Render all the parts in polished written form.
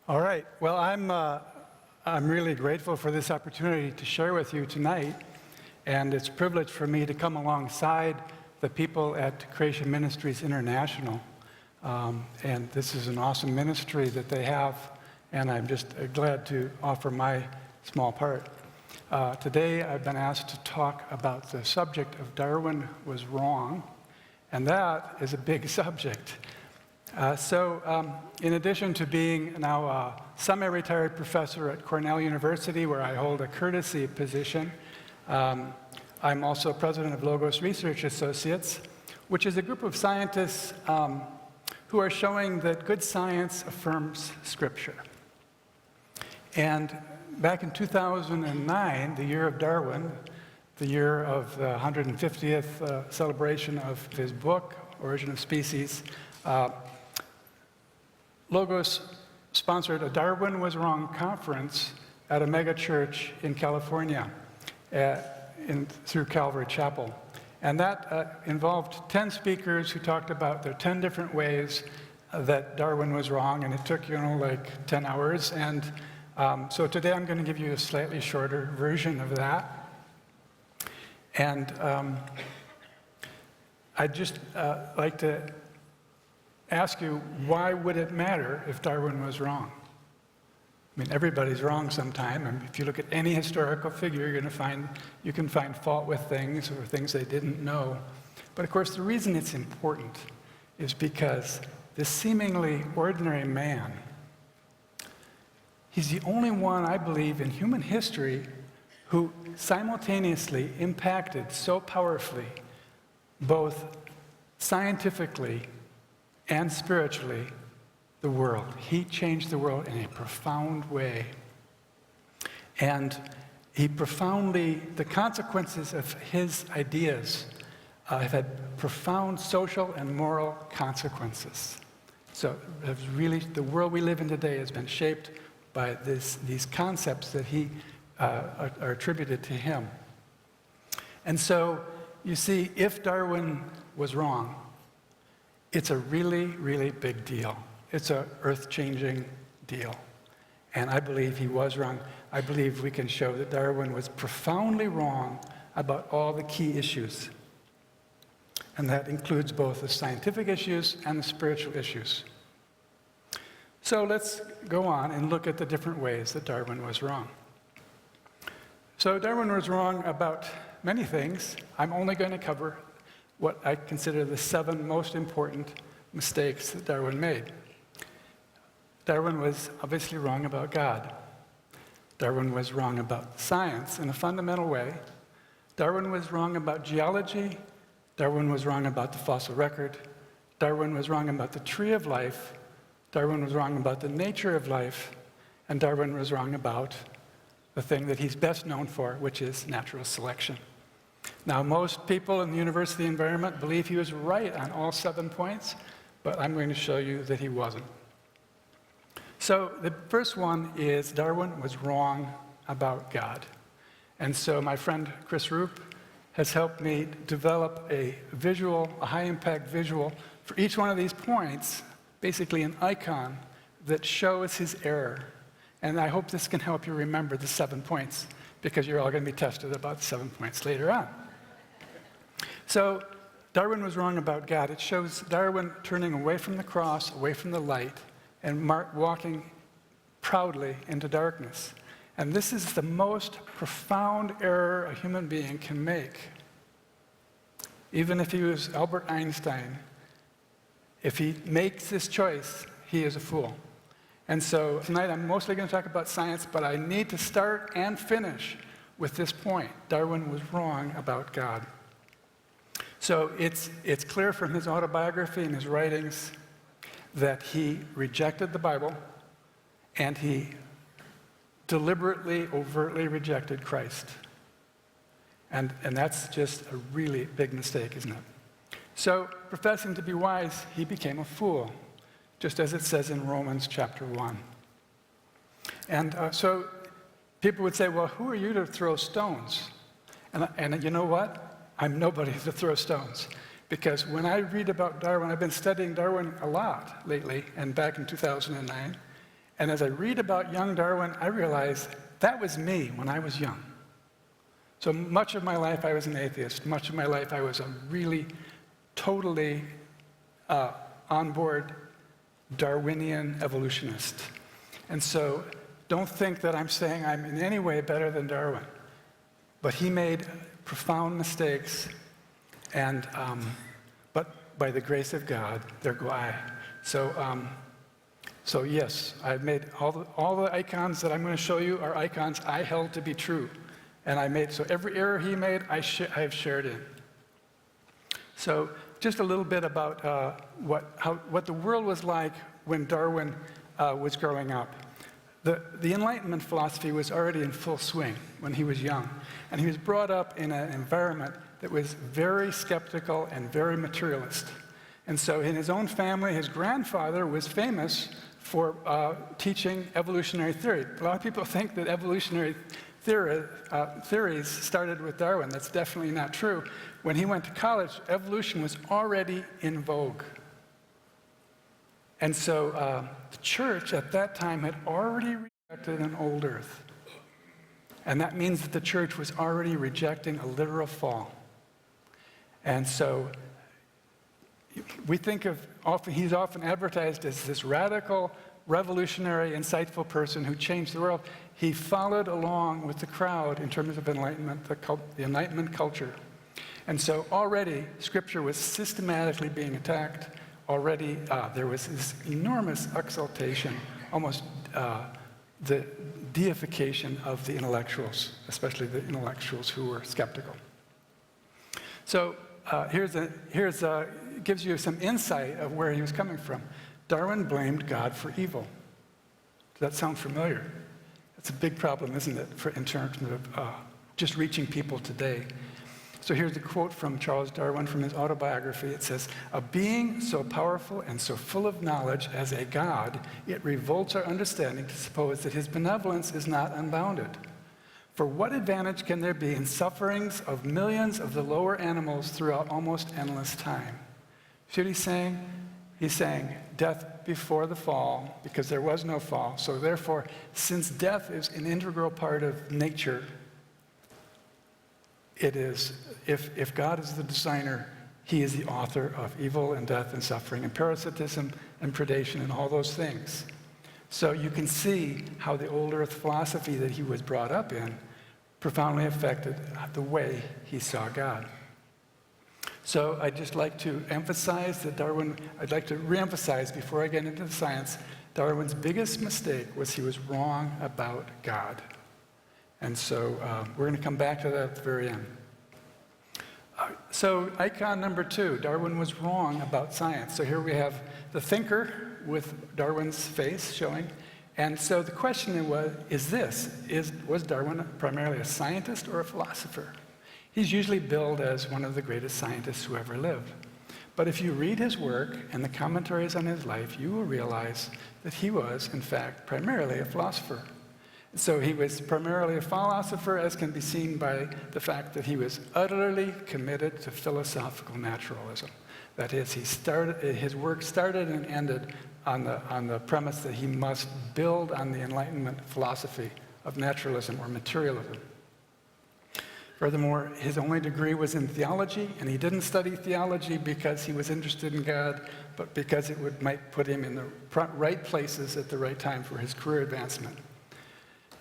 All right. Well, I'm really grateful for this opportunity to share with you tonight, and it's a privilege for me to come alongside the people at Creation Ministries International. And this is an awesome ministry that they have, and I'm just glad to offer my small part. Today, I've been asked to talk about the subject of Darwin was wrong, and that is a big subject. In addition to being now a semi-retired professor at Cornell University, where I hold a courtesy position, I'm also president of Logos Research Associates, which is a group of scientists who are showing that good science affirms Scripture. And back in 2009, the year of Darwin, the year of the 150th celebration of his book, Origin of Species, Logos sponsored a Darwin Was Wrong conference at a mega church in California through Calvary Chapel. And that involved 10 speakers who talked about their 10 different ways that Darwin was wrong, and it took, like 10 hours. And so today I'm going to give you a slightly shorter version of that. And I'd just like to ask you, why would it matter if Darwin was wrong? I mean, everybody's wrong sometime. And if you look at any historical figure, you can find fault with things or things they didn't know. But of course, the reason it's important is because this seemingly ordinary man, he's the only one, I believe, in human history who simultaneously impacted so powerfully, both scientifically and spiritually, the world. He changed the world in a profound way. And the consequences of his ideas have had profound social and moral consequences. So the world we live in today has been shaped by these concepts that are attributed to him. And so, you see, if Darwin was wrong, it's a really, really big deal. It's an earth-changing deal. And I believe he was wrong. I believe we can show that Darwin was profoundly wrong about all the key issues. And that includes both the scientific issues and the spiritual issues. So let's go on and look at the different ways that Darwin was wrong. So Darwin was wrong about many things. I'm only going to cover what I consider the 7 most important mistakes that Darwin made. Darwin was obviously wrong about God. Darwin was wrong about science in a fundamental way. Darwin was wrong about geology. Darwin was wrong about the fossil record. Darwin was wrong about the tree of life. Darwin was wrong about the nature of life. And Darwin was wrong about the thing that he's best known for, which is natural selection. Now, most people in the university environment believe he was right on all 7 points, but I'm going to show you that he wasn't. So the first one is Darwin was wrong about God. And so my friend Chris Roop has helped me develop a high-impact visual for each one of these points, basically an icon that shows his error. And I hope this can help you remember the 7 points, because you're all going to be tested about the 7 points later on. So Darwin was wrong about God. It shows Darwin turning away from the cross, away from the light, and walking proudly into darkness. And this is the most profound error a human being can make. Even if he was Albert Einstein, if he makes this choice, he is a fool. And so tonight I'm mostly going to talk about science, but I need to start and finish with this point. Darwin was wrong about God. So it's clear from his autobiography and his writings that he rejected the Bible, and he deliberately, overtly rejected Christ. And that's just a really big mistake, isn't it? So, professing to be wise, he became a fool, just as it says in Romans chapter 1. And so people would say, well, who are you to throw stones? And you know what? I'm nobody to throw stones. Because when I read about Darwin, I've been studying Darwin a lot lately, and back in 2009, And as I read about young Darwin, I realize that was me when I was young. So much of my life I was an atheist. Much of my life I was a really totally on board Darwinian evolutionist. And so don't think that I'm saying I'm in any way better than Darwin. But he made profound mistakes, and but by the grace of God, there go I. So yes, I've made all the icons that I'm going to show you are icons I held to be true. And so every error he made, I have shared in. So just a little bit about what the world was like when Darwin was growing up. The Enlightenment philosophy was already in full swing when he was young. And he was brought up in an environment that was very skeptical and very materialist. And so in his own family, his grandfather was famous for teaching evolutionary theory. A lot of people think that evolutionary theories started with Darwin. That's definitely not true. When he went to college, evolution was already in vogue. And so the church at that time had already rejected an old earth. And that means that the church was already rejecting a literal fall. And so we think of, he's often advertised as this radical, revolutionary, insightful person who changed the world. He followed along with the crowd in terms of enlightenment, the Enlightenment culture. And so already Scripture was systematically being attacked. Already there was this enormous exaltation, almost the deification of the intellectuals, especially the intellectuals who were skeptical. So gives you some insight of where he was coming from. Darwin blamed God for evil. Does that sound familiar? That's a big problem, isn't it, in terms of just reaching people today. So here's a quote from Charles Darwin from his autobiography. It says, "A being so powerful and so full of knowledge as a God, it revolts our understanding to suppose that his benevolence is not unbounded. For what advantage can there be in sufferings of millions of the lower animals throughout almost endless time?" See what he's saying? He's saying death before the fall, because there was no fall. So therefore, since death is an integral part of nature, it is, if God is the designer, he is the author of evil and death and suffering and parasitism and predation and all those things. So you can see how the old earth philosophy that he was brought up in profoundly affected the way he saw God. So I'd just like to emphasize that I'd like to reemphasize before I get into the science, Darwin's biggest mistake was he was wrong about God. And so we're going to come back to that at the very end. So icon number 2, Darwin was wrong about science. So here we have the thinker with Darwin's face showing. And so the question was Darwin primarily a scientist or a philosopher? He's usually billed as one of the greatest scientists who ever lived. But if you read his work and the commentaries on his life, you will realize that he was, in fact, primarily a philosopher. So he was primarily a philosopher, as can be seen by the fact that he was utterly committed to philosophical naturalism. That is, his work started and ended on the premise that he must build on the Enlightenment philosophy of naturalism or materialism. Furthermore, his only degree was in theology, and he didn't study theology because he was interested in God, but because it might put him in the right places at the right time for his career advancement.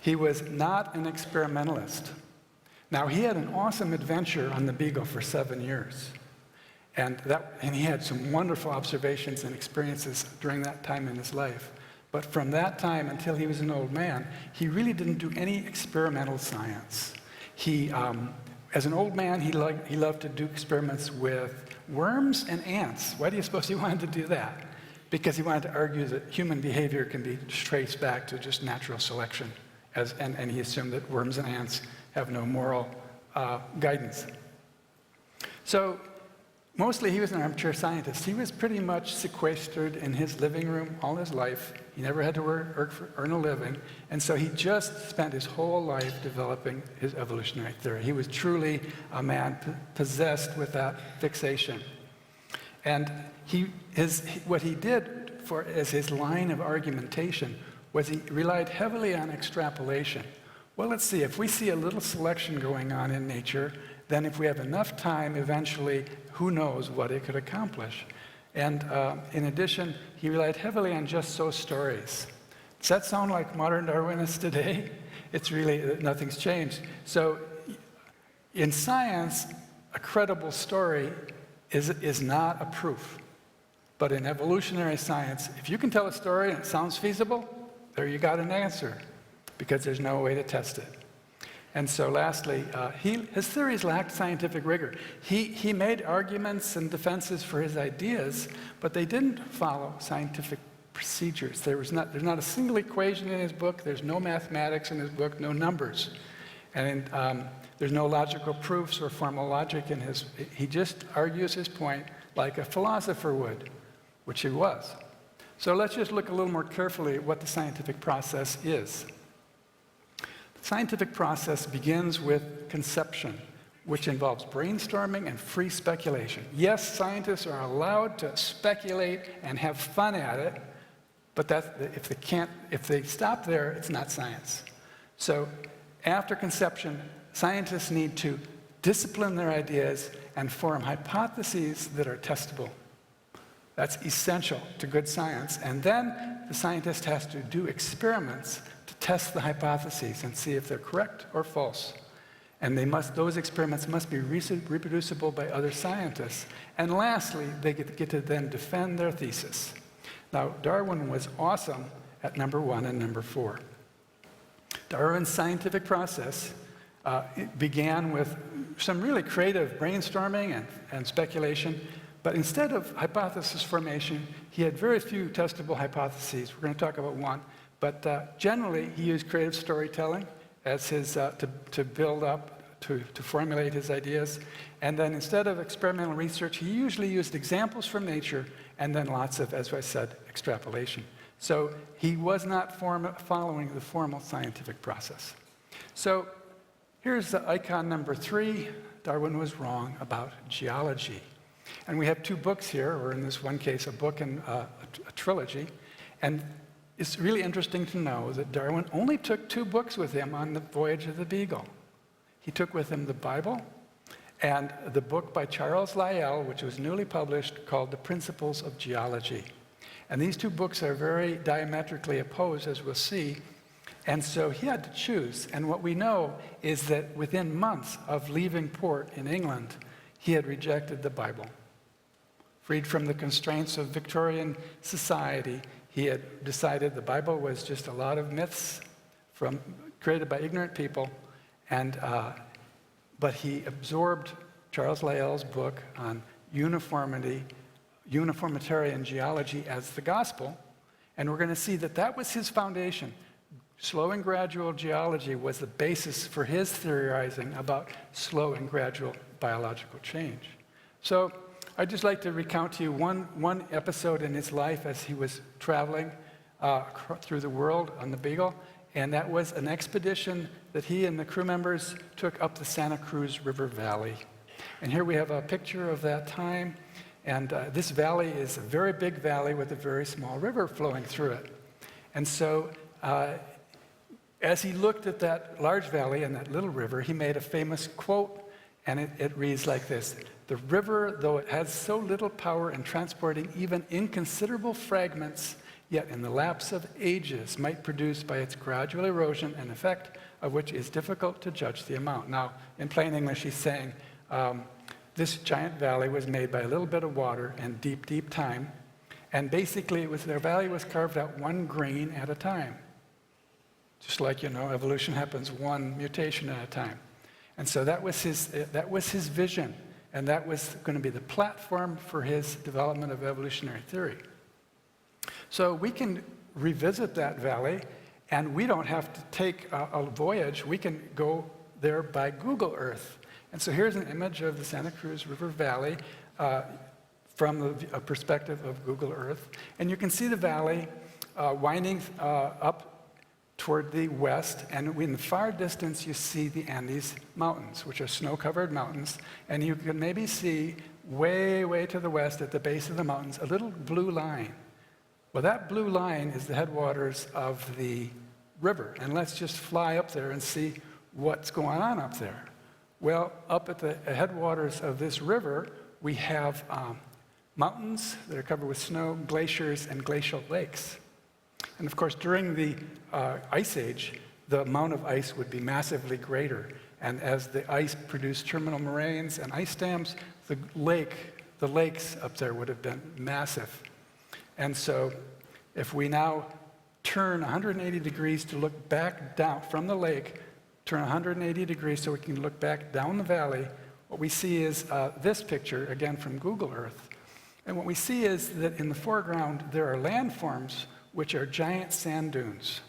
He was not an experimentalist. Now, he had an awesome adventure on the Beagle for 7 years. And he had some wonderful observations and experiences during that time in his life. But from that time until he was an old man, he really didn't do any experimental science. As an old man, he loved to do experiments with worms and ants. Why do you suppose he wanted to do that? Because he wanted to argue that human behavior can be traced back to just natural selection. And he assumed that worms and ants have no moral guidance. So mostly he was an armchair scientist. He was pretty much sequestered in his living room all his life. He never had to earn a living. And so he just spent his whole life developing his evolutionary theory. He was truly a man possessed with that fixation. And what he did as his line of argumentation was he relied heavily on extrapolation. Well, let's see, if we see a little selection going on in nature, then if we have enough time, eventually, who knows what it could accomplish. And in addition, he relied heavily on just-so stories. Does that sound like modern Darwinists today? It's really, nothing's changed. So in science, a credible story is not a proof. But in evolutionary science, if you can tell a story and it sounds feasible, there you got an answer, because there's no way to test it. And so lastly, his theories lacked scientific rigor. He made arguments and defenses for his ideas, but they didn't follow scientific procedures. There's not a single equation in his book, there's no mathematics in his book, no numbers. And there's no logical proofs or formal logic in his, he just argues his point like a philosopher would, which he was. So let's just look a little more carefully at what the scientific process is. The scientific process begins with conception, which involves brainstorming and free speculation. Yes, scientists are allowed to speculate and have fun at it, but if they stop there, it's not science. So after conception, scientists need to discipline their ideas and form hypotheses that are testable. That's essential to good science. And then the scientist has to do experiments to test the hypotheses and see if they're correct or false. And those experiments must be reproducible by other scientists. And lastly, they get to then defend their thesis. Now, Darwin was awesome at number 1 and number 4. Darwin's scientific process it began with some really creative brainstorming and speculation, but instead of hypothesis formation, he had very few testable hypotheses. We're going to talk about one, but generally he used creative storytelling as his to build up, to formulate his ideas. And then instead of experimental research, he usually used examples from nature and then lots of, as I said, extrapolation. So he was not following the formal scientific process. So here's the icon number 3. Darwin was wrong about geology. And we have 2 books here, or in this one case, a book and a trilogy. And it's really interesting to know that Darwin only took 2 books with him on the voyage of the Beagle. He took with him the Bible and the book by Charles Lyell, which was newly published, called The Principles of Geology. And these 2 books are very diametrically opposed, as we'll see. And so he had to choose. And what we know is that within months of leaving port in England, he had rejected the Bible. Freed from the constraints of Victorian society, he had decided the Bible was just a lot of myths created by ignorant people. But he absorbed Charles Lyell's book on uniformitarian geology as the gospel. And we're going to see that that was his foundation. Slow and gradual geology was the basis for his theorizing about slow and gradual biological change. So I'd just like to recount to you one episode in his life as he was traveling through the world on the Beagle, and that was an expedition that he and the crew members took up the Santa Cruz River Valley. And here we have a picture of that time, and this valley is a very big valley with a very small river flowing through it. And so as he looked at that large valley and that little river, he made a famous quote, and it reads like this: "The river, though it has so little power in transporting even inconsiderable fragments, yet in the lapse of ages might produce by its gradual erosion an effect of which is difficult to judge the amount." Now, in plain English, he's saying this giant valley was made by a little bit of water and deep, deep time. And basically, their valley was carved out 1 grain at a time. Just like, evolution happens 1 mutation at a time. And so that was his vision. And that was going to be the platform for his development of evolutionary theory. So we can revisit that valley, and we don't have to take a voyage. We can go there by Google Earth. And so here's an image of the Santa Cruz River Valley from a perspective of Google Earth. And you can see the valley winding up toward the west, and in the far distance you see the Andes Mountains, which are snow-covered mountains, and you can maybe see way, way to the west at the base of the mountains a little blue line. Well, that blue line is the headwaters of the river. And let's just fly up there and see what's going on up there. Well, up at the headwaters of this river, we have mountains that are covered with snow, glaciers, and glacial lakes. And of course, during the Ice Age, the amount of ice would be massively greater. And as the ice produced terminal moraines and ice dams, the lakes up there would have been massive. And so if we now turn 180 degrees to look back down from the lake, turn 180 degrees so we can look back down the valley, what we see is this picture, again from Google Earth. And what we see is that in the foreground, there are landforms which are giant sand dunes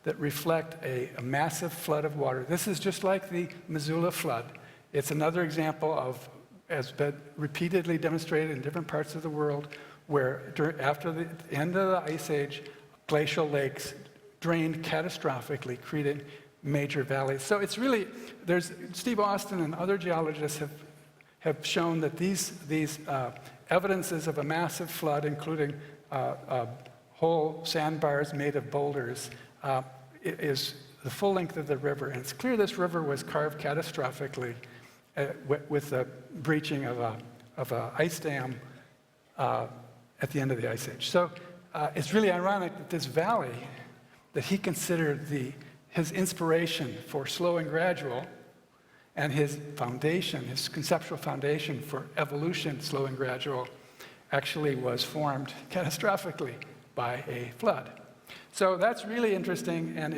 that reflect a massive flood of water. This is just like the Missoula flood. It's another example of, has been repeatedly demonstrated in different parts of the world, where after the end of the Ice Age, glacial lakes drained catastrophically, creating major valleys. So it's really, Steve Austin and other geologists have shown that these evidences of a massive flood, including whole sandbars made of boulders, is the full length of the river. And it's clear this river was carved catastrophically with the breaching of an ice dam at the end of the Ice Age. So it's really ironic that this valley that he considered his inspiration for slow and gradual, and his foundation, his conceptual foundation for evolution, slow and gradual, actually was formed catastrophically by a flood. So that's really interesting, and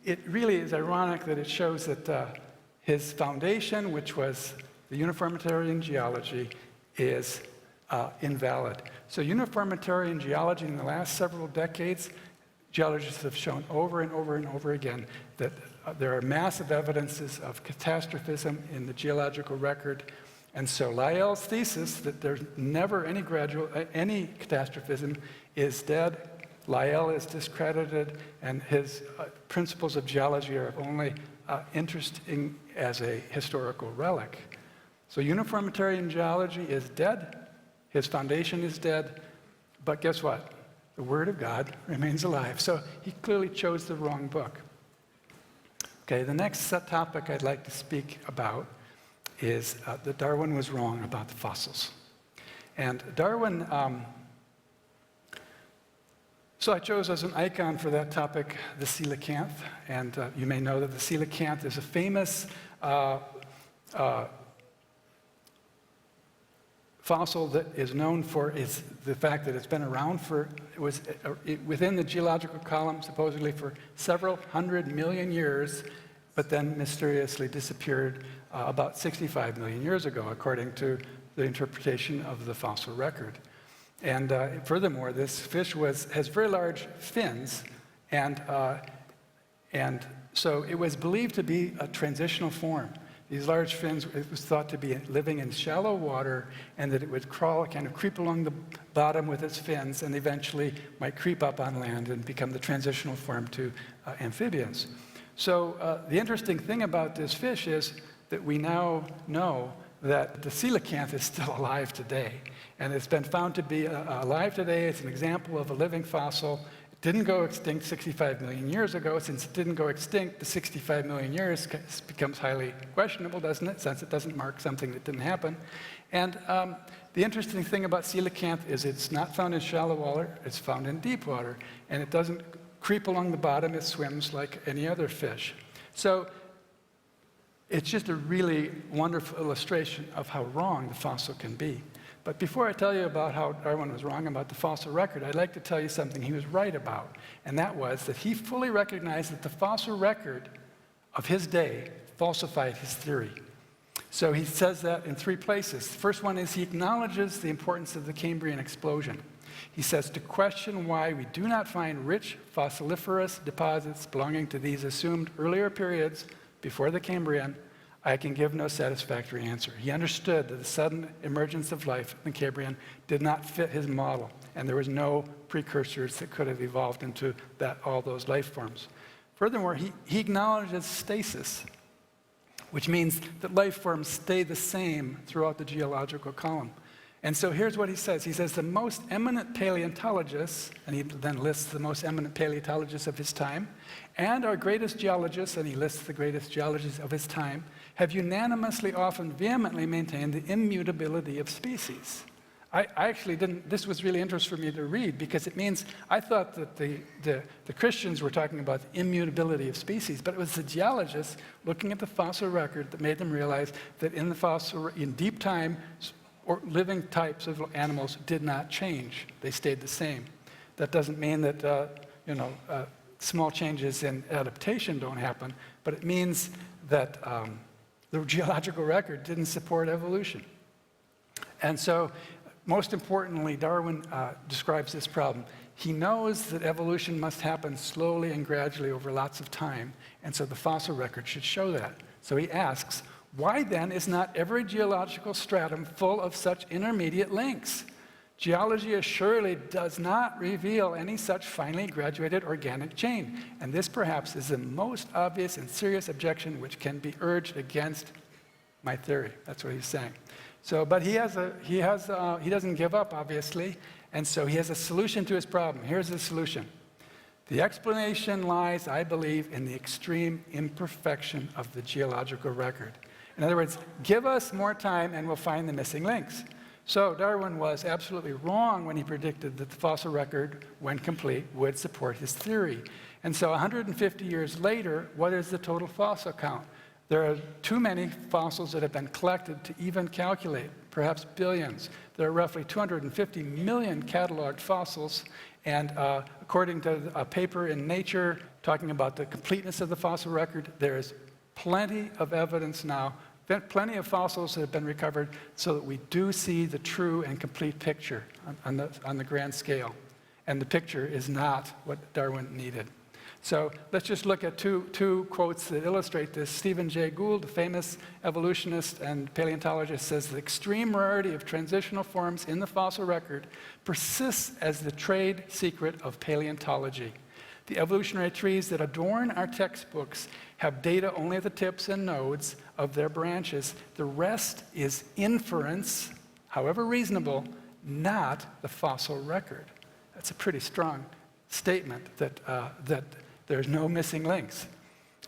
it really is ironic that it shows that his foundation, which was the uniformitarian geology, is invalid. So uniformitarian geology in the last several decades, geologists have shown over and over and over again that there are massive evidences of catastrophism in the geological record. And so Lyell's thesis that there's never any catastrophism is dead. Lyell is discredited, and his principles of geology are of only interesting as a historical relic. So uniformitarian geology is dead. His foundation is dead. But guess what? The Word of God remains alive. So he clearly chose the wrong book. Okay, the next topic I'd like to speak about is that Darwin was wrong about the fossils. And Darwin, so I chose as an icon for that topic the coelacanth. And you may know that the coelacanth is a famous fossil that is known for the fact that it's been around within the geological column supposedly for several 100 million years, but then mysteriously disappeared about 65 million years ago, according to the interpretation of the fossil record. And furthermore, this fish has very large fins, and so it was believed to be a transitional form. These large fins, it was thought to be living in shallow water, and that it would kind of creep along the bottom with its fins, and eventually might creep up on land and become the transitional form to amphibians. So the interesting thing about this fish is that we now know that the coelacanth is still alive today. And it's been found to be alive today. It's an example of a living fossil. It didn't go extinct 65 million years ago. Since it didn't go extinct, the 65 million years becomes highly questionable, doesn't it? Since it doesn't mark something that didn't happen. And the interesting thing about coelacanth is it's not found in shallow water. It's found in deep water. And it doesn't creep along the bottom. It swims like any other fish. So it's just a really wonderful illustration of how wrong the fossil can be. But before I tell you about how Darwin was wrong about the fossil record, I'd like to tell you something he was right about. And that was that he fully recognized that the fossil record of his day falsified his theory. So he says that in 3 places. The first one is he acknowledges the importance of the Cambrian explosion. He says, to question why we do not find rich fossiliferous deposits belonging to these assumed earlier periods before the Cambrian, I can give no satisfactory answer. He understood that the sudden emergence of life in the Cambrian did not fit his model, and there was no precursors that could have evolved into all those life forms. Furthermore, he acknowledges stasis, which means that life forms stay the same throughout the geological column. And so here's what he says. He says the most eminent paleontologists, and he then lists the most eminent paleontologists of his time, and our greatest geologists, and he lists the greatest geologists of his time, have unanimously, often vehemently maintained the immutability of species. I actually didn't, this was really interesting for me to read because it means, I thought that the Christians were talking about the immutability of species, but it was the geologists looking at the fossil record that made them realize that in deep time, or living types of animals did not change. They stayed the same. That doesn't mean that small changes in adaptation don't happen, but it means that the geological record didn't support evolution. And so, most importantly, Darwin describes this problem. He knows that evolution must happen slowly and gradually over lots of time, and so the fossil record should show that. So he asks, why then is not every geological stratum full of such intermediate links? Geology assuredly does not reveal any such finely graduated organic chain, and this perhaps is the most obvious and serious objection which can be urged against my theory. That's what he's saying. So, but he doesn't give up, obviously, and so he has a solution to his problem. Here's the solution. The explanation lies, I believe, in the extreme imperfection of the geological record. In other words, give us more time and we'll find the missing links. So Darwin was absolutely wrong when he predicted that the fossil record, when complete, would support his theory. And so 150 years later, what is the total fossil count? There are too many fossils that have been collected to even calculate, perhaps billions. There are roughly 250 million cataloged fossils, and according to a paper in Nature talking about the completeness of the fossil record, there is plenty of evidence now, plenty of fossils that have been recovered so that we do see the true and complete picture on the grand scale. And the picture is not what Darwin needed. So let's just look at two quotes that illustrate this. Stephen Jay Gould, the famous evolutionist and paleontologist, says the extreme rarity of transitional forms in the fossil record persists as the trade secret of paleontology. The evolutionary trees that adorn our textbooks have data only at the tips and nodes of their branches. The rest is inference, however reasonable, not the fossil record. That's a pretty strong statement that there's no missing links.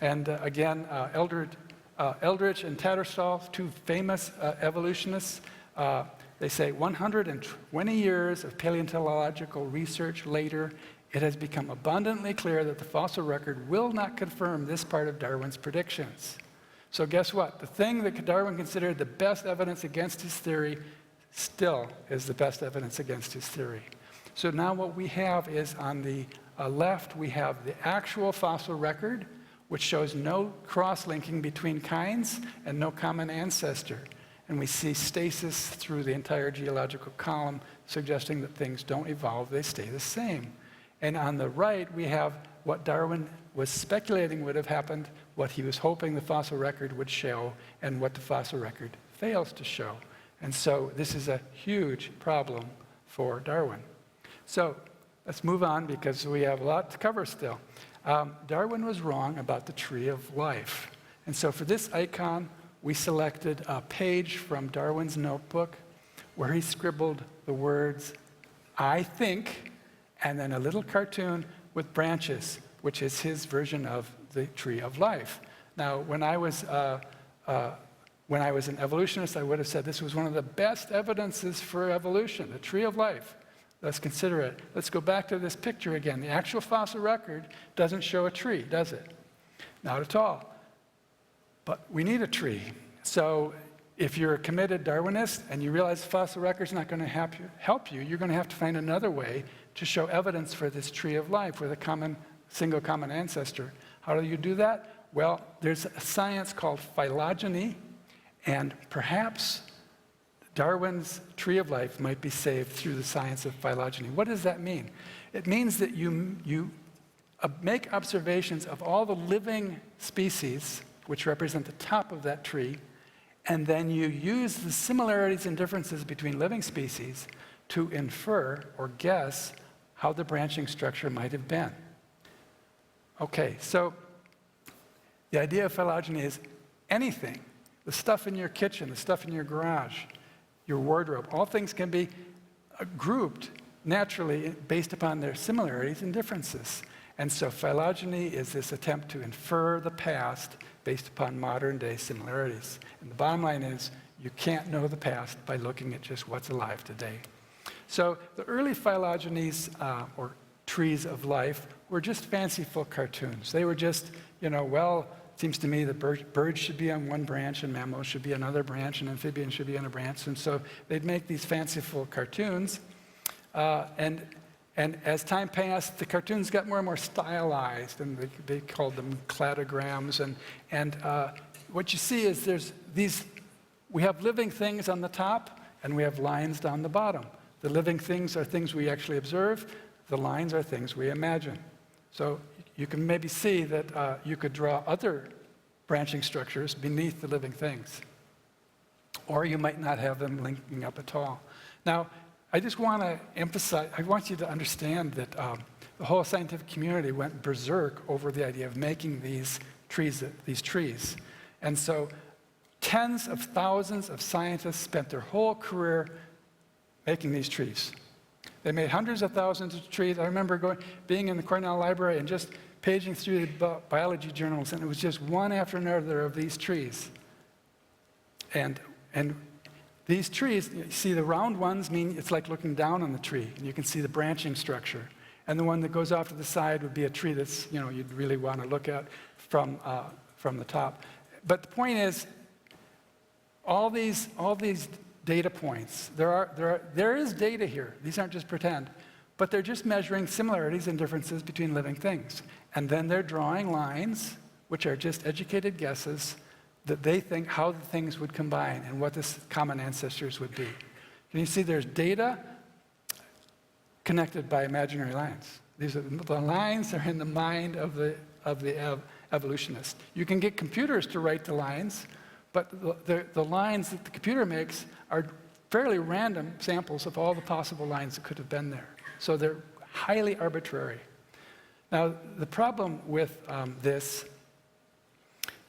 And again, Eldridge and Tattersall, two famous evolutionists, they say 120 years of paleontological research later, it has become abundantly clear that the fossil record will not confirm this part of Darwin's predictions. So guess what? The thing that Darwin considered the best evidence against his theory still is the best evidence against his theory. So now what we have is on the left, we have the actual fossil record, which shows no cross-linking between kinds and no common ancestor. And we see stasis through the entire geological column, suggesting that things don't evolve, they stay the same. And on the right, we have what Darwin was speculating would have happened, what he was hoping the fossil record would show, and what the fossil record fails to show. And so this is a huge problem for Darwin. So let's move on because we have a lot to cover still. Darwin was wrong about the tree of life. And so for this icon, we selected a page from Darwin's notebook where he scribbled the words, I think, and then a little cartoon with branches, which is his version of the tree of life. Now, when I was an evolutionist, I would have said this was one of the best evidences for evolution, the tree of life. Let's consider it. Let's go back to this picture again. The actual fossil record doesn't show a tree, does it? Not at all. But we need a tree. So if you're a committed Darwinist and you realize the fossil record's not going to help you, you're going to have to find another way to show evidence for this tree of life with a single common ancestor. How do you do that? Well, there's a science called phylogeny, and perhaps Darwin's tree of life might be saved through the science of phylogeny. What does that mean? It means that you make observations of all the living species, which represent the top of that tree, and then you use the similarities and differences between living species to infer or guess how the branching structure might have been. Okay, so the idea of phylogeny is anything, the stuff in your kitchen, the stuff in your garage. your wardrobe. All things can be grouped naturally based upon their similarities and differences. And so phylogeny is this attempt to infer the past based upon modern-day similarities. And the bottom line is, you can't know the past by looking at just what's alive today. So the early phylogenies, or trees of life, were just fanciful cartoons. They were just, well, it seems to me that birds should be on one branch and mammals should be on another branch and amphibians should be on a branch. And so they'd make these fanciful cartoons. And as time passed, the cartoons got more and more stylized, and they called them cladograms. And what you see is we have living things on the top, and we have lines down the bottom. The living things are things we actually observe. The lines are things we imagine. So you can maybe see that you could draw other branching structures beneath the living things. Or you might not have them linking up at all. Now, I just want to emphasize, I want you to understand that the whole scientific community went berserk over the idea of making these trees. And so tens of thousands of scientists spent their whole career making these trees. They made hundreds of thousands of trees. I remember being in the Cornell Library and just paging through the biology journals, and it was just one after another of these trees. And these trees, you see the round ones mean it's like looking down on the tree, and you can see the branching structure. And the one that goes off to the side would be a tree that's, you'd really want to look at from the top. But the point is, all these data points, there is data here. These aren't just pretend, but they're just measuring similarities and differences between living things. And then they're drawing lines, which are just educated guesses, that they think how the things would combine and what the common ancestors would be. Can you see there's data connected by imaginary lines? These are the lines that are in the mind of the evolutionist. You can get computers to write the lines, but the lines that the computer makes are fairly random samples of all the possible lines that could have been there. So they're highly arbitrary. Now, the problem with this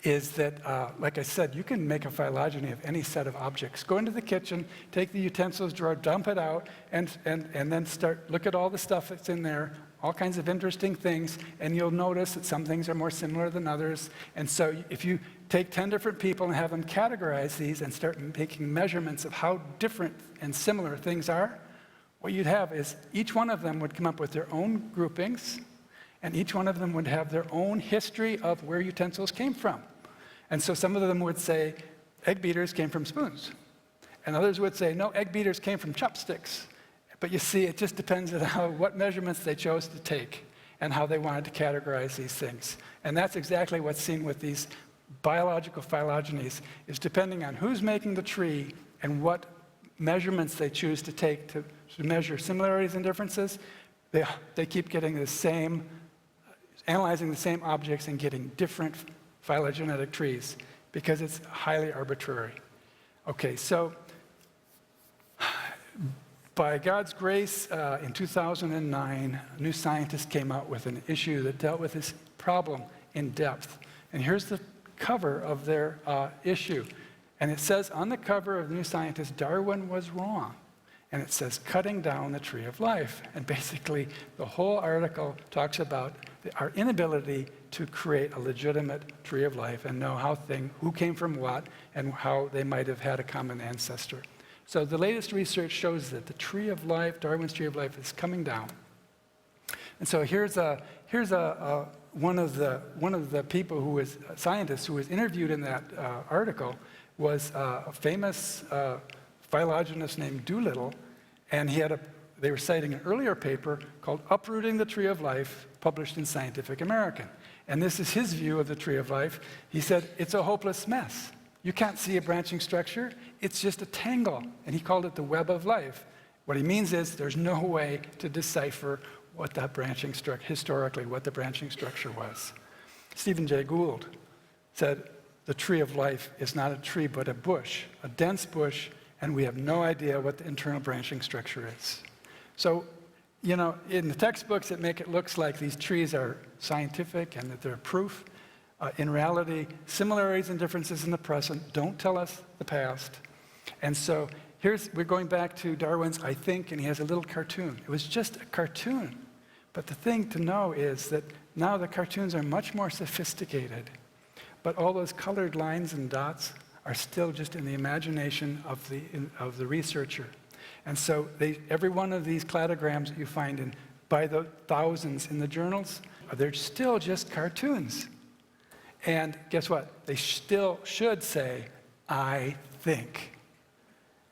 is that, like I said, you can make a phylogeny of any set of objects. Go into the kitchen, take the utensils drawer, dump it out, and then look at all the stuff that's in there, all kinds of interesting things, and you'll notice that some things are more similar than others. And so if you take 10 different people and have them categorize these and start making measurements of how different and similar things are, what you'd have is each one of them would come up with their own groupings, and each one of them would have their own history of where utensils came from. And so some of them would say, egg beaters came from spoons. And others would say, no, egg beaters came from chopsticks. But you see, it just depends on what measurements they chose to take and how they wanted to categorize these things. And that's exactly what's seen with these biological phylogenies, is depending on who's making the tree and what measurements they choose to take to measure similarities and differences, they keep getting the same, analyzing the same objects and getting different phylogenetic trees because it's highly arbitrary. Okay, so by God's grace, in 2009, a new scientist came out with an issue that dealt with this problem in depth. And here's the cover of their issue. And it says on the cover of the New Scientist, Darwin was wrong. And it says, cutting down the tree of life. And basically, the whole article talks about our inability to create a legitimate tree of life and know who came from what and how they might have had a common ancestor. So the latest research shows that the tree of life, Darwin's tree of life, is coming down. And so here's one of the people who was a scientist who was interviewed in that article was a famous phylogenists named Doolittle, and they were citing an earlier paper called Uprooting the Tree of Life, published in Scientific American. And this is his view of the tree of life. He said, it's a hopeless mess. You can't see a branching structure. It's just a tangle. And he called it the web of life. What he means is there's no way to decipher what that branching structure, historically, what the branching structure was. Stephen Jay Gould said, the tree of life is not a tree, but a bush, a dense bush, and we have no idea what the internal branching structure is. So, in the textbooks it looks like these trees are scientific and that they're proof. In reality, similarities and differences in the present don't tell us the past. And so we're going back to Darwin's I Think, and he has a little cartoon. It was just a cartoon. But the thing to know is that now the cartoons are much more sophisticated. But all those colored lines and dots are still just in the imagination of the researcher. And so every one of these cladograms that you find by the thousands in the journals, they're still just cartoons. And guess what? They still should say, I think.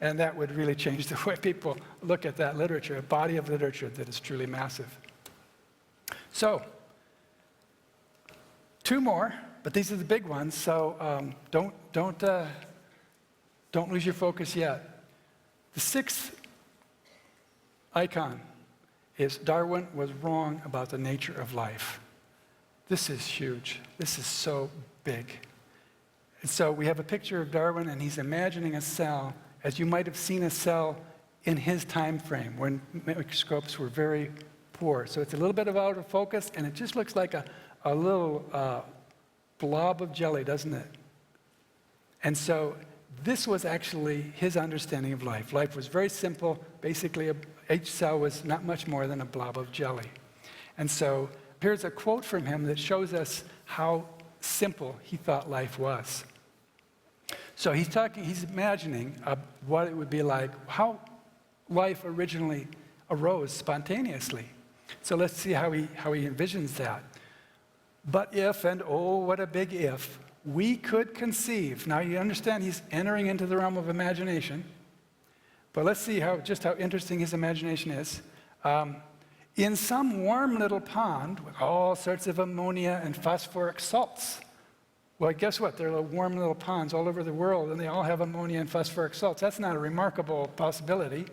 And that would really change the way people look at that literature, a body of literature that is truly massive. So, 2 more, but these are the big ones, so don't lose your focus yet. The 6th icon is Darwin was wrong about the nature of life. This is huge. This is so big. And so we have a picture of Darwin, and he's imagining a cell as you might have seen a cell in his time frame when microscopes were very poor. So it's a little bit out of focus, and it just looks like a little blob of jelly, doesn't it? And so this was actually his understanding of life. Life was very simple. Basically, each cell was not much more than a blob of jelly. And so here's a quote from him that shows us how simple he thought life was. So he's imagining what it would be like, how life originally arose spontaneously. So let's see how he envisions that. But if, and oh, what a big if, we could conceive. Now you understand he's entering into the realm of imagination. But let's see just how interesting his imagination is. In some warm little pond with all sorts of ammonia and phosphoric salts. Well, guess what? There are warm little ponds all over the world, and they all have ammonia and phosphoric salts. That's not a remarkable possibility.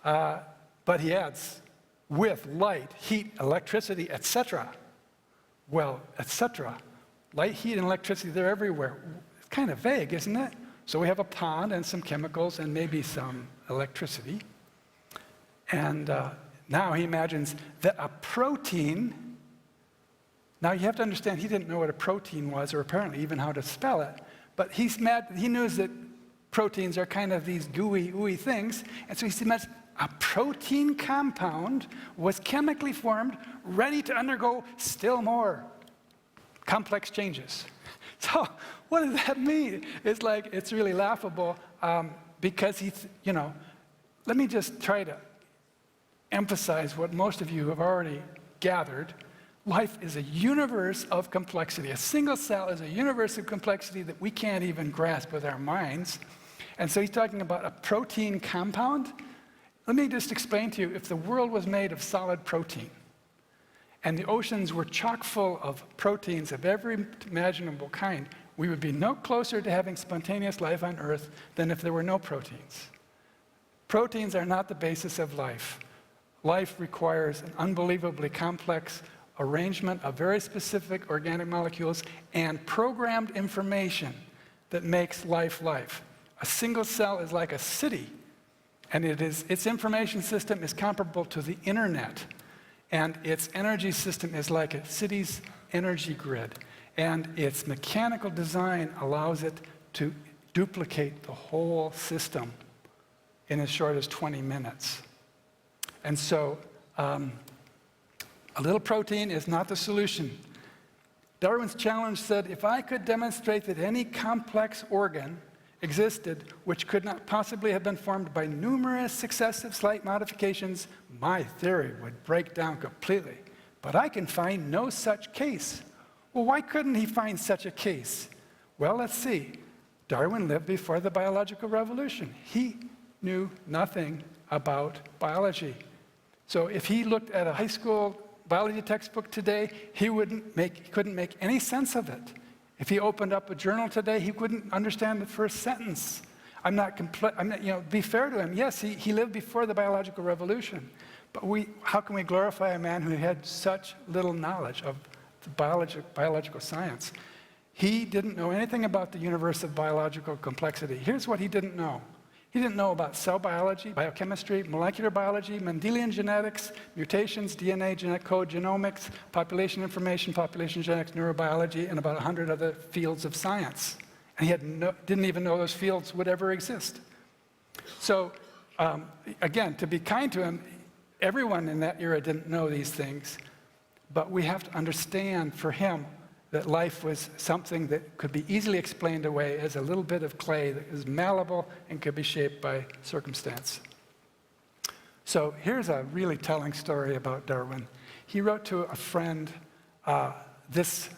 But he adds, with light, heat, electricity, etc. Well, etc. Light, heat, and electricity, they're everywhere. It's kind of vague, isn't it? So we have a pond and some chemicals and maybe some electricity. And now he imagines that a protein. Now you have to understand he didn't know what a protein was, or apparently even how to spell it. But he knows that proteins are kind of these gooey, ooey things. And so he imagines a protein compound was chemically formed, ready to undergo still more complex changes. So what does that mean? It's really laughable because let me just try to emphasize what most of you have already gathered. Life is a universe of complexity. A single cell is a universe of complexity that we can't even grasp with our minds. And so he's talking about a protein compound. Let me just explain to you, if the world was made of solid protein, and the oceans were chock full of proteins of every imaginable kind, we would be no closer to having spontaneous life on Earth than if there were no proteins. Proteins are not the basis of life. Life requires an unbelievably complex arrangement of very specific organic molecules and programmed information that makes life life. A single cell is like a city, and its information system is comparable to the internet, and its energy system is like a city's energy grid, and its mechanical design allows it to duplicate the whole system in as short as 20 minutes. And so a little protein is not the solution. Darwin's challenge said, if I could demonstrate that any complex organ existed which could not possibly have been formed by numerous successive slight modifications, my theory would break down completely. But I can find no such case. Well, why couldn't he find such a case? Well, let's see. Darwin lived before the biological revolution. He knew nothing about biology. So if he looked at a high school biology textbook today, he couldn't make any sense of it. If he opened up a journal today, he couldn't understand the first sentence. Be fair to him. Yes, he lived before the biological revolution, but how can we glorify a man who had such little knowledge of the biological science? He didn't know anything about the universe of biological complexity. Here's what he didn't know. He didn't know about cell biology, biochemistry, molecular biology, Mendelian genetics, mutations, DNA, genetic code, genomics, population information, population genetics, neurobiology, and about 100 other fields of science. And he didn't even know those fields would ever exist. So, again, to be kind to him, everyone in that era didn't know these things, but we have to understand for him that life was something that could be easily explained away as a little bit of clay that is malleable and could be shaped by circumstance. So here's a really telling story about Darwin. He wrote to a friend this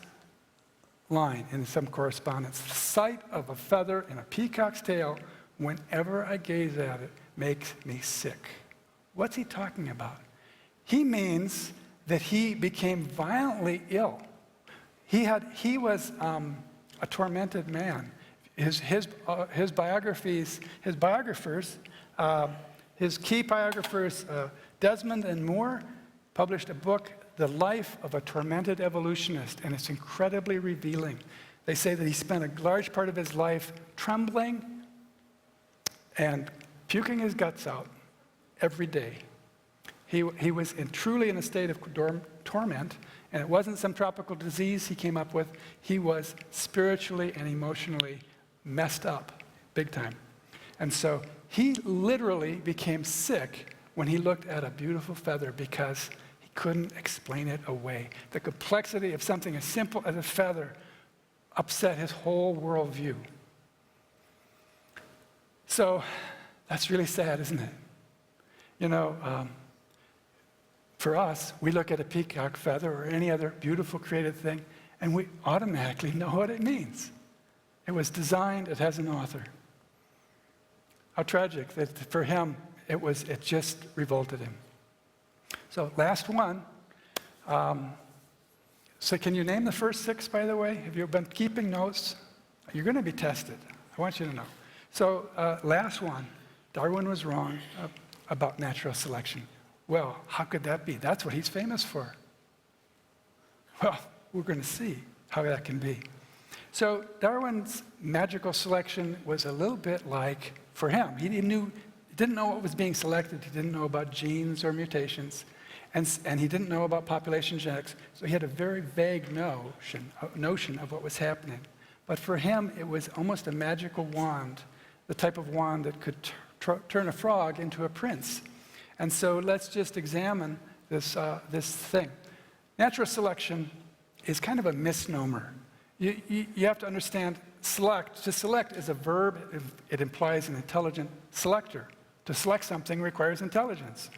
line in some correspondence: "The sight of a feather in a peacock's tail, whenever I gaze at it, makes me sick." What's he talking about? He means that he became violently ill. He was a tormented man. His biographiers, his key biographers, Desmond and Moore, published a book, The Life of a Tormented Evolutionist, and it's incredibly revealing. They say that he spent a large part of his life trembling and puking his guts out every day. He was truly in a state of torment, and it wasn't some tropical disease he came up with. He was spiritually and emotionally messed up big time. And so he literally became sick when he looked at a beautiful feather because he couldn't explain it away. The complexity of something as simple as a feather upset his whole worldview. So that's really sad, isn't it? You know, for us, we look at a peacock feather or any other beautiful created thing, and we automatically know what it means. It was designed, it has an author. How tragic that for him, it just revolted him. So last one. So can you name the first 6, by the way? Have you been keeping notes? You're going to be tested. I want you to know. So last one, Darwin was wrong about natural selection. Well, how could that be? That's what he's famous for. Well, we're going to see how that can be. So Darwin's magical selection was a little bit like, for him, he didn't know what was being selected. He didn't know about genes or mutations, and he didn't know about population genetics. So he had a very vague notion of what was happening. But for him, it was almost a magical wand, the type of wand that could turn a frog into a prince. And so let's just examine this thing. Natural selection is kind of a misnomer. You have to understand, select. To select is a verb. It implies an intelligent selector. To select something requires intelligence.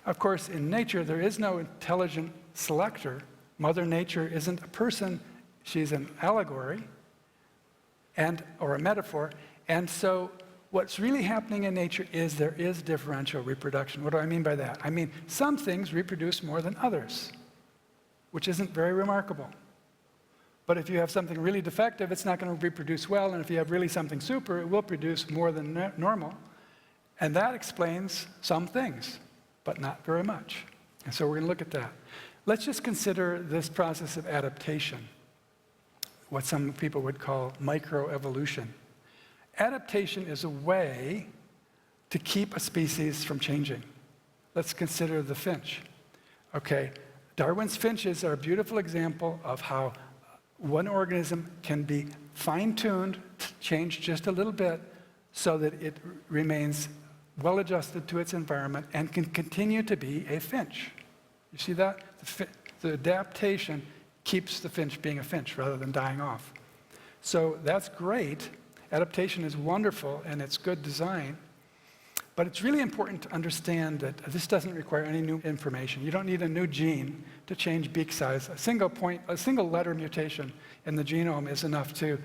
Of course, in nature, there is no intelligent selector. Mother Nature isn't a person. She's an allegory or a metaphor. And so what's really happening in nature is there is differential reproduction. What do I mean by that? I mean, some things reproduce more than others, which isn't very remarkable. But if you have something really defective, it's not going to reproduce well, and if you have really something super, it will produce more than normal. And that explains some things, but not very much. And so we're going to look at that. Let's just consider this process of adaptation, what some people would call microevolution. Adaptation is a way to keep a species from changing. Let's consider the finch. Okay, Darwin's finches are a beautiful example of how one organism can be fine-tuned, changed just a little bit, so that it remains well-adjusted to its environment and can continue to be a finch. You see that? The adaptation keeps the finch being a finch rather than dying off. So that's great. Adaptation is wonderful, and it's good design. But it's really important to understand that this doesn't require any new information. You don't need a new gene to change beak size. A single letter mutation in the genome is enough to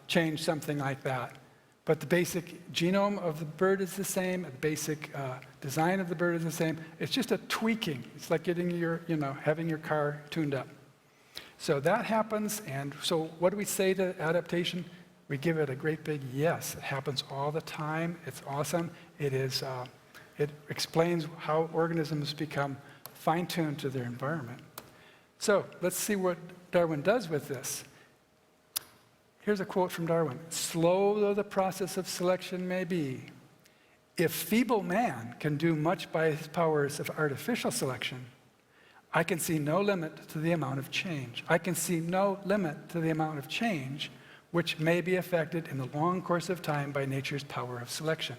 change something like that. But the basic genome of the bird is the same. The basic design of the bird is the same. It's just a tweaking. It's like getting having your car tuned up. So that happens. And so what do we say to adaptation? We give it a great big yes. It happens all the time. It's awesome. It explains how organisms become fine-tuned to their environment. So let's see what Darwin does with this. Here's a quote from Darwin. "Slow though the process of selection may be, if feeble man can do much by his powers of artificial selection, I can see no limit to the amount of change. I can see no limit to the amount of change which may be affected in the long course of time by nature's power of selection."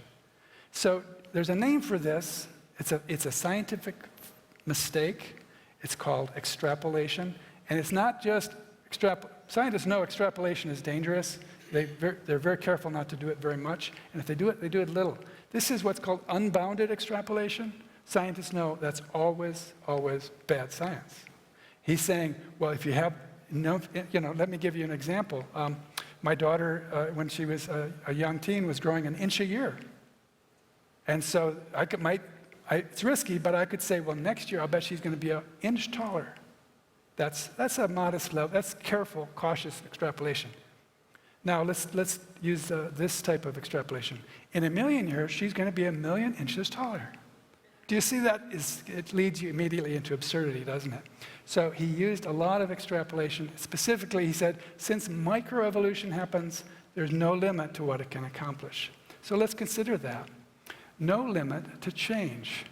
So there's a name for this. It's a scientific mistake. It's called extrapolation. And it's not just scientists know extrapolation is dangerous. They're very careful not to do it very much. And if they do it little. This is what's called unbounded extrapolation. Scientists know that's always, always bad science. He's saying, well, if you have no, let me give you an example. My daughter, when she was a young teen, was growing an inch a year. And so it's risky, but I could say, well, next year I'll bet she's going to be an inch taller. That's a modest level. That's careful, cautious extrapolation. Now let's use this type of extrapolation. In a million years, she's going to be 1,000,000 inches taller. Do you see that? It leads you immediately into absurdity, doesn't it? So he used a lot of extrapolation. Specifically, he said, since microevolution happens, there's no limit to what it can accomplish. So let's consider that. No limit to change.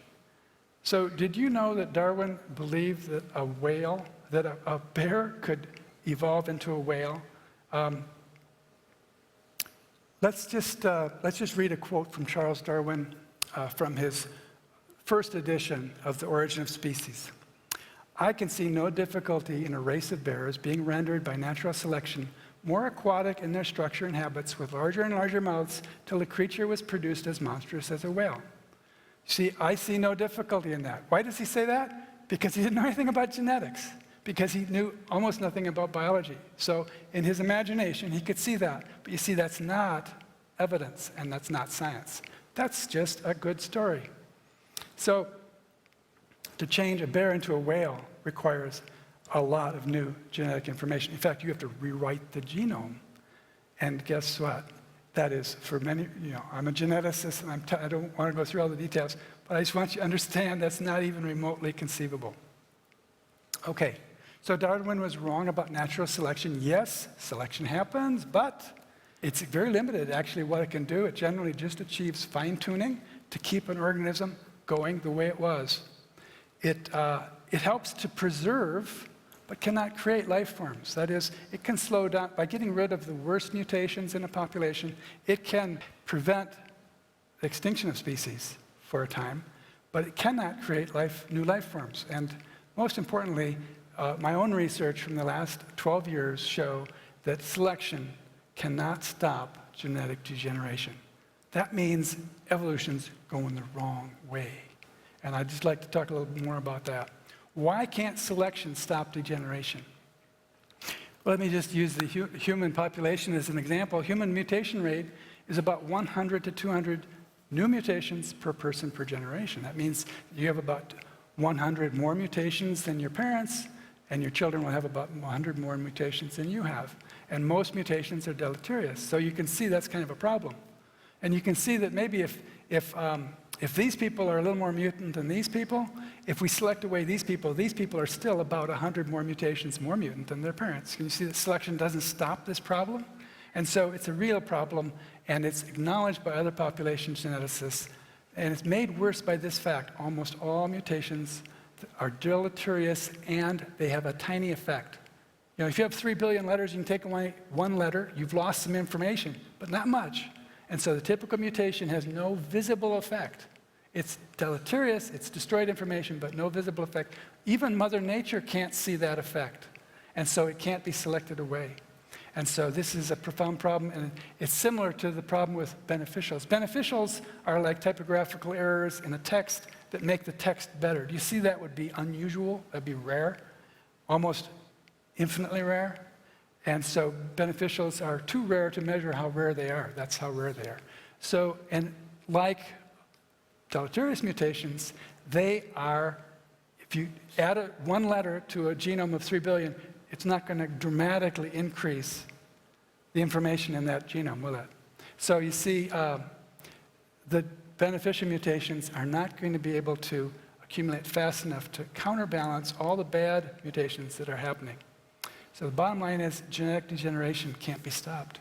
So did you know that Darwin believed that a bear could evolve into a whale? Let's just read a quote from Charles Darwin from his first edition of The Origin of Species. I can see no difficulty in a race of bears being rendered by natural selection more aquatic in their structure and habits, with larger and larger mouths, till the creature was produced as monstrous as a whale. See, I see no difficulty in that. Why does he say that? Because he didn't know anything about genetics, because he knew almost nothing about biology. So in his imagination, he could see that. But you see, that's not evidence, and that's not science. That's just a good story. So to change a bear into a whale requires a lot of new genetic information. In fact, you have to rewrite the genome. And guess what? That is, for many, I'm a geneticist, and I don't want to go through all the details, but I just want you to understand that's not even remotely conceivable. Okay, so Darwin was wrong about natural selection. Yes, selection happens, but it's very limited, actually, what it can do. It generally just achieves fine-tuning to keep an organism going the way it was. It helps to preserve, but cannot create life forms. That is, it can slow down, by getting rid of the worst mutations in a population, it can prevent the extinction of species for a time, but it cannot create new life forms. And most importantly, my own research from the last 12 years show that selection cannot stop genetic degeneration. That means evolution's going the wrong way. And I'd just like to talk a little bit more about that. Why can't selection stop degeneration? Well, let me just use the human population as an example. Human mutation rate is about 100 to 200 new mutations per person per generation. That means you have about 100 more mutations than your parents, and your children will have about 100 more mutations than you have. And most mutations are deleterious. So you can see that's kind of a problem. And you can see that maybe if these people are a little more mutant than these people, if we select away these people are still about 100 more mutations more mutant than their parents. Can you see that selection doesn't stop this problem? And so it's a real problem, and it's acknowledged by other population geneticists, and it's made worse by this fact. Almost all mutations are deleterious, and they have a tiny effect. If you have 3 billion letters, you can take away one letter, you've lost some information, but not much. And so the typical mutation has no visible effect. It's deleterious, it's destroyed information, but no visible effect. Even Mother Nature can't see that effect. And so it can't be selected away. And so this is a profound problem, and it's similar to the problem with beneficials. Beneficials are like typographical errors in a text that make the text better. Do you see that would be unusual? That'd be rare, almost infinitely rare. And so beneficials are too rare to measure how rare they are. That's how rare they are. So, and like deleterious mutations, they are, if you add one letter to a genome of 3 billion, it's not going to dramatically increase the information in that genome, will it? So you see, the beneficial mutations are not going to be able to accumulate fast enough to counterbalance all the bad mutations that are happening. So the bottom line is genetic degeneration can't be stopped.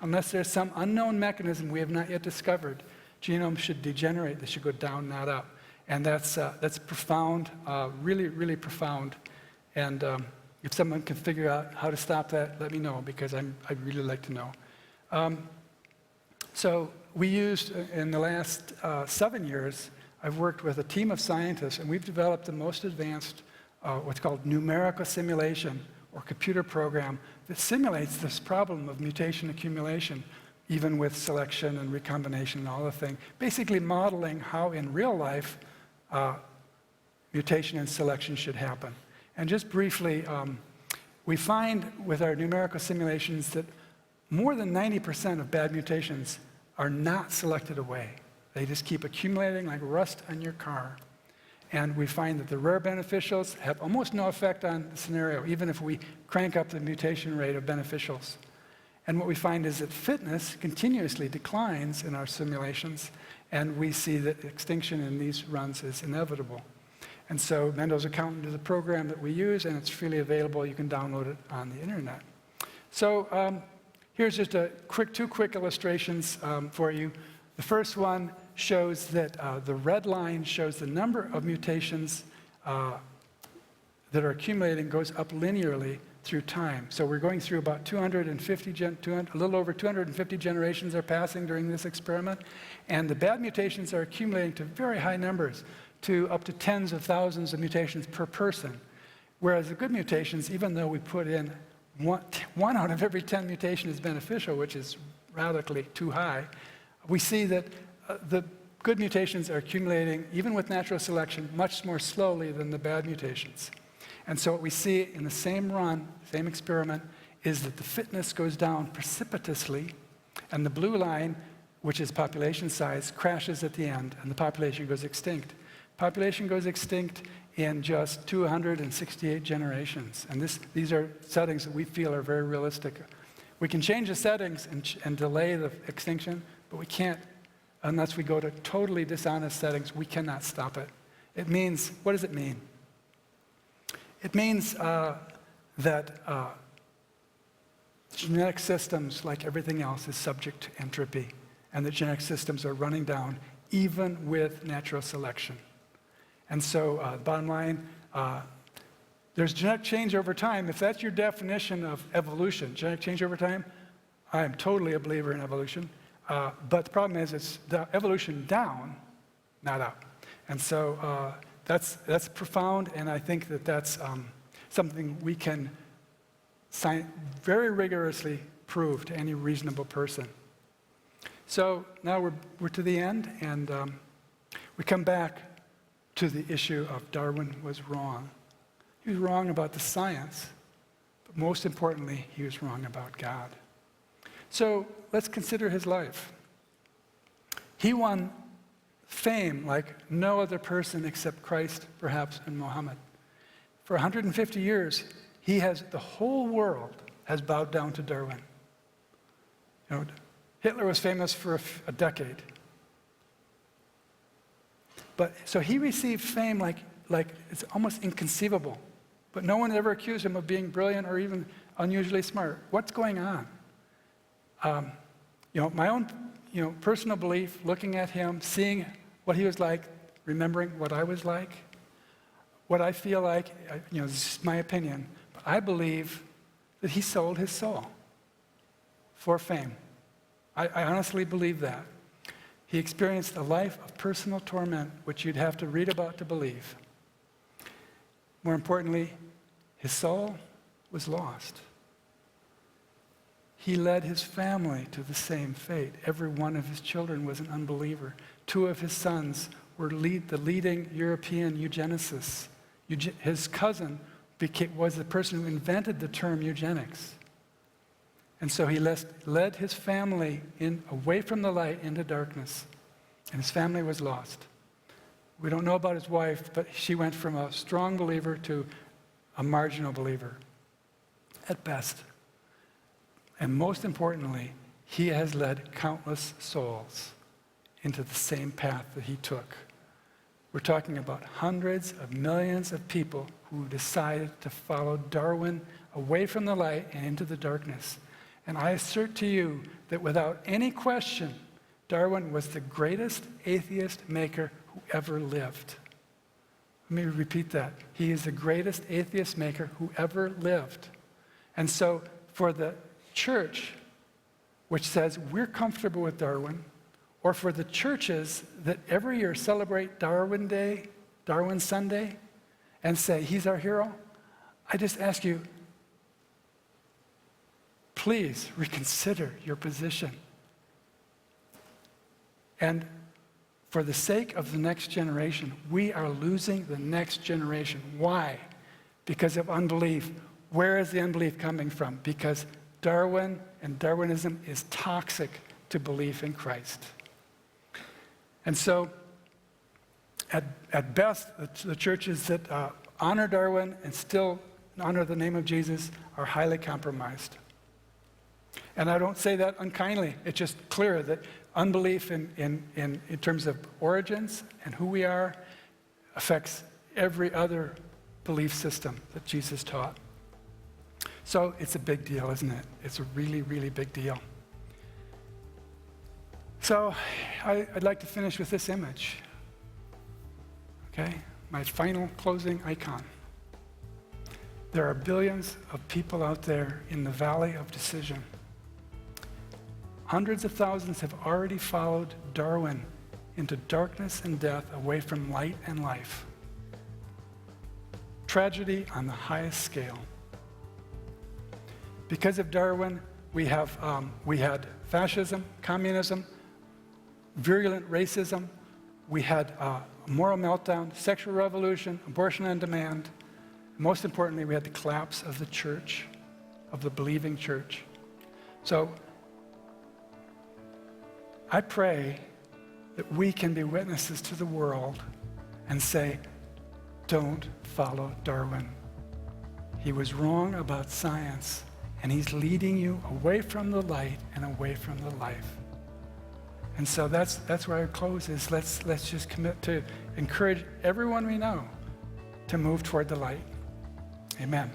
Unless there's some unknown mechanism we have not yet discovered, genomes should degenerate. They should go down, not up. And that's profound, really, really profound. And if someone can figure out how to stop that, let me know, because I'd really like to know. So we used, in the last 7 years, I've worked with a team of scientists, and we've developed the most advanced, what's called numerical simulation, or computer program, that simulates this problem of mutation accumulation, even with selection and recombination and all the thing, basically modeling how in real life mutation and selection should happen. And just briefly, we find with our numerical simulations that more than 90% of bad mutations are not selected away. They just keep accumulating like rust on your car. And we find that the rare beneficials have almost no effect on the scenario, even if we crank up the mutation rate of beneficials. And what we find is that fitness continuously declines in our simulations, and we see that extinction in these runs is inevitable. And so Mendel's Accountant is a program that we use, and it's freely available. You can download it on the internet. So here's just two quick illustrations for you. The first one shows that the red line shows the number of mutations that are accumulating goes up linearly through time. So we're going through about 250, a little over 250 generations are passing during this experiment, and the bad mutations are accumulating to very high numbers, to up to tens of thousands of mutations per person. Whereas the good mutations, even though we put in one out of every 10 mutations is beneficial, which is radically too high, we see that the good mutations are accumulating, even with natural selection, much more slowly than the bad mutations. And so what we see in the same run, same experiment, is that the fitness goes down precipitously, and the blue line, which is population size, crashes at the end, and the population goes extinct. Population goes extinct in just 268 generations. And these are settings that we feel are very realistic. We can change the settings and delay the extinction, but we can't, unless we go to totally dishonest settings, we cannot stop it. It means, what does it mean? It means that genetic systems, like everything else, is subject to entropy, and that genetic systems are running down even with natural selection. And so, bottom line, there's genetic change over time. If that's your definition of evolution, genetic change over time, I am totally a believer in evolution. But the problem is it's the evolution down, not up. And so that's profound, and I think that that's something we can very rigorously prove to any reasonable person. So now we're to the end, and we come back to the issue of Darwin was wrong. He was wrong about the science, but most importantly, he was wrong about God. So let's consider his life. He won fame like no other person except Christ, perhaps, and Muhammad. For 150 years, the whole world has bowed down to Darwin. You know, Hitler was famous for a decade. But so he received fame like it's almost inconceivable. But no one ever accused him of being brilliant or even unusually smart. What's going on? My own personal belief, looking at him, seeing what he was like, remembering what I was like, what I feel like, this is my opinion, but I believe that he sold his soul for fame. I honestly believe that. He experienced a life of personal torment, which you'd have to read about to believe. More importantly, his soul was lost. He led his family to the same fate. Every one of his children was an unbeliever. 2 of his sons were the leading European eugenicists. His cousin was the person who invented the term eugenics. And so he led his family away from the light into darkness. And his family was lost. We don't know about his wife, but she went from a strong believer to a marginal believer, at best. And most importantly, he has led countless souls into the same path that he took. We're talking about hundreds of millions of people who decided to follow Darwin away from the light and into the darkness. And I assert to you that without any question, Darwin was the greatest atheist maker who ever lived. Let me repeat that. He is the greatest atheist maker who ever lived. And so for the church, which says we're comfortable with Darwin, or for the churches that every year celebrate Darwin Day, Darwin Sunday, and say, he's our hero, I just ask you, please reconsider your position. And for the sake of the next generation, we are losing the next generation. Why? Because of unbelief. Where is the unbelief coming from? Because Darwin and Darwinism is toxic to belief in Christ. And so, at best, the churches that honor Darwin and still honor the name of Jesus are highly compromised. And I don't say that unkindly. It's just clear that unbelief in terms of origins and who we are affects every other belief system that Jesus taught. So it's a big deal, isn't it? It's a really, really big deal. So I'd like to finish with this image. Okay? My final closing icon. There are billions of people out there in the valley of decision. Hundreds of thousands have already followed Darwin into darkness and death, away from light and life. Tragedy on the highest scale. Because of Darwin, we had fascism, communism, virulent racism. We had a moral meltdown, sexual revolution, abortion on demand. Most importantly, we had the collapse of the church, of the believing church. So I pray that we can be witnesses to the world and say, don't follow Darwin. He was wrong about science, and he's leading you away from the light and away from the life. And so that's where I close is let's just commit to encourage everyone we know to move toward the light. Amen.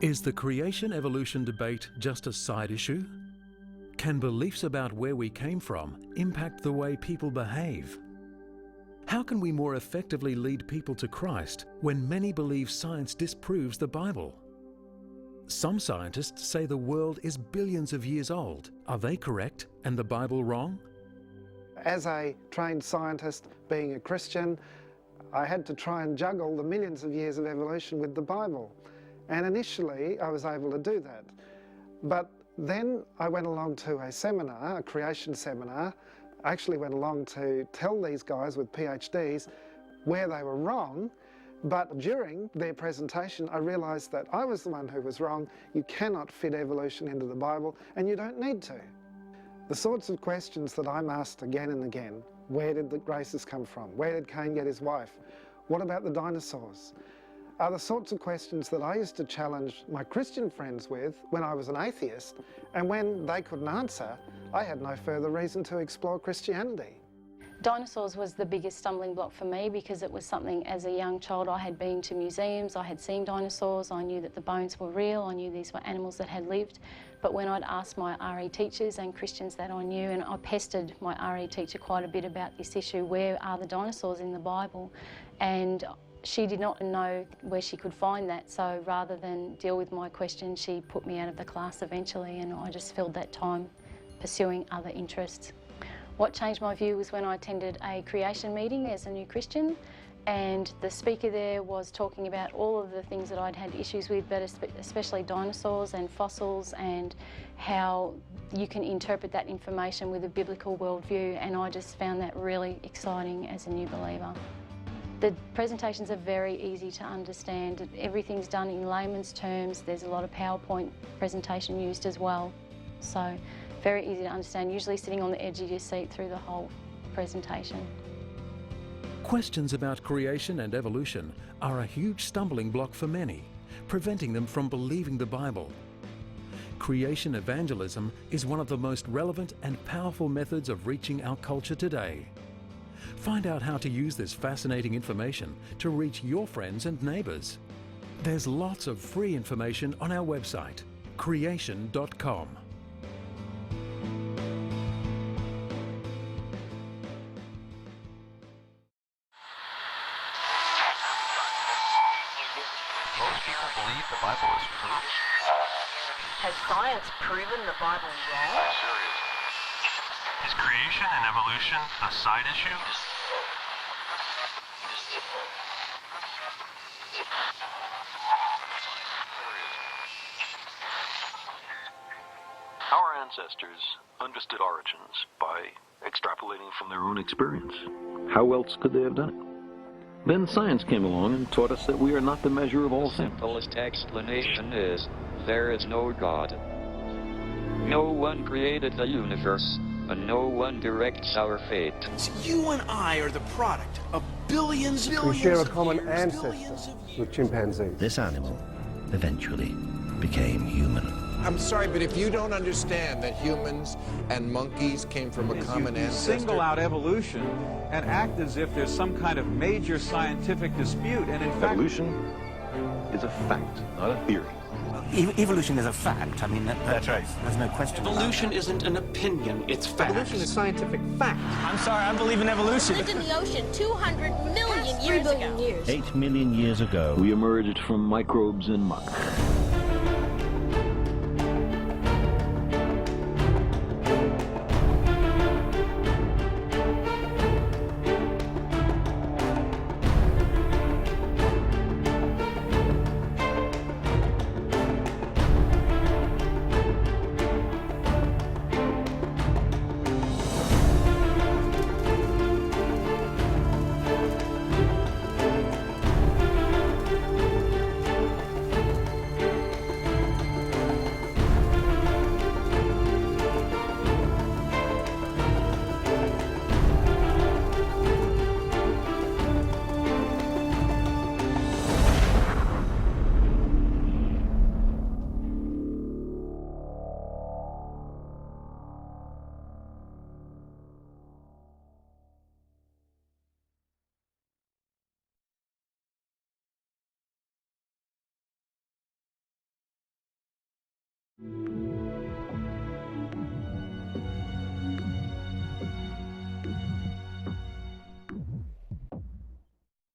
Is the creation-evolution debate just a side issue? Can beliefs about where we came from impact the way people behave? How can we more effectively lead people to Christ when many believe science disproves the Bible? Some scientists say the world is billions of years old. Are they correct and the Bible wrong? As a trained scientist, being a Christian, I had to try and juggle the millions of years of evolution with the Bible. And initially, I was able to do that. But then I went along to a seminar, a creation seminar. I actually went along to tell these guys with PhDs where they were wrong. But during their presentation, I realized that I was the one who was wrong. You cannot fit evolution into the Bible, and you don't need to. The sorts of questions that I'm asked again and again: where did the races come from? Where did Cain get his wife? What about the dinosaurs? Are the sorts of questions that I used to challenge my Christian friends with when I was an atheist, and when they couldn't answer, I had no further reason to explore Christianity. Dinosaurs was the biggest stumbling block for me because it was something, as a young child, I had been to museums, I had seen dinosaurs, I knew that the bones were real, I knew these were animals that had lived. But when I'd asked my RE teachers and Christians that I knew, and I pestered my RE teacher quite a bit about this issue, where are the dinosaurs in the Bible? And she did not know where she could find that, so rather than deal with my question, she put me out of the class eventually, and I just filled that time pursuing other interests. What changed my view was when I attended a creation meeting as a new Christian, And the speaker there was talking about all of the things that I'd had issues with, but especially dinosaurs and fossils, and how you can interpret that information with a biblical worldview, and I just found that really exciting as a new believer. The presentations are very easy to understand. Everything's done in layman's terms. There's a lot of PowerPoint presentation used as well. So very easy to understand, usually sitting on the edge of your seat through the whole presentation. Questions about creation and evolution are a huge stumbling block for many, preventing them from believing the Bible. Creation evangelism is one of the most relevant and powerful methods of reaching our culture today. Find out how to use this fascinating information to reach your friends and neighbours. There's lots of free information on our website, creation.com. Most people believe the Bible is true. Has science proven the Bible wrong? Is creation and evolution a side issue? Our ancestors understood origins by extrapolating from their own experience. How else could they have done it? Then science came along and taught us that we are not the measure of all The things. simplest explanation is, there is no God. No one created the universe, and no one directs our fate. You and I are the product of billions We share a of common years, ancestor billions of with chimpanzees. This animal eventually became human. I'm sorry, but if you don't understand that humans and monkeys came from a common ancestor... Single out evolution and act as if there's some kind of major scientific dispute, and in fact... Evolution is a fact, not a theory. Evolution is a fact. I mean, that's right. There's no question. Evolution isn't an opinion, it's fact. Evolution is scientific fact. I'm sorry, I believe in evolution. Lived in the ocean 200 million years ago. 8 million years ago. We emerged from microbes and muck.